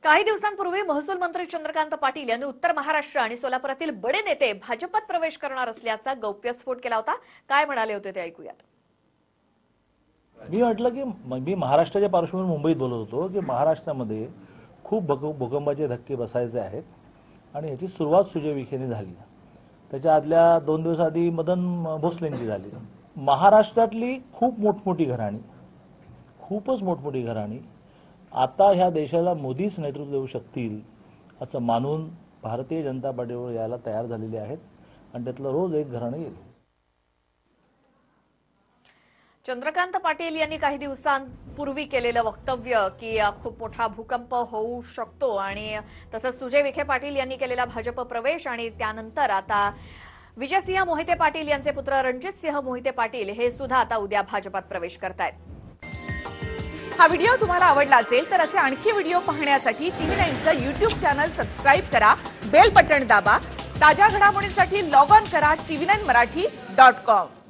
काही दिवसांपूर्वी महसूल मंत्री चंद्रकांत पाटील यांनी उत्तर महाराष्ट्र आणि सोलापुरातील बडे नेते भाजपात प्रवेश करणार असल्याचा गौप्यस्फोट केला होता। काय म्हणाले होते ते ऐकूयात। मी म्हटलं की मी महाराष्ट्राच्या पार्श्वभूमीवर मुंबईत बोलत होतो की महाराष्ट्रामध्ये खूप भूकंपाचे धक्के बसायचे आहेत आणि याची सुरुवात सुजय विखेने झाली। त्याच्या आदल्या 2 दिवस आधी मदन भोसलेंची झाली। महाराष्ट्रातली खूप मोठमोठी घराणी, खूपच मोठमोठी घराणी आता ह्या देशाला मोदीच नेतृत्व देऊ शकतील असं मानून भारतीय जनता पार्टीवर यायला तयार झालेले आहेत आणि त्यातलं रोज एक घराणं येईल। चंद्रकांत पाटील यांनी काही दिवसांपूर्वी केलेलं वक्तव्य की खूप मोठा भूकंप होऊ शकतो आणि तसंच सुजय विखे पाटील यांनी केलेला भाजप प्रवेश आणि त्यानंतर आता विजयसिंह मोहिते पाटील यांचे पुत्र रणजितसिंह मोहिते पाटील हे सुद्धा आता उद्या भाजपात प्रवेश करतायत। हा व्हिडिओ तुम्हाला आवडला असेल तर असे आणखी व्हिडिओ पाहण्यासाठी TV9चं YouTube चॅनल सबस्क्राइब करा, बेल बटन दाबा। ताज्या घडामोडींसाठी लॉग ऑन करा tv9marathi.com।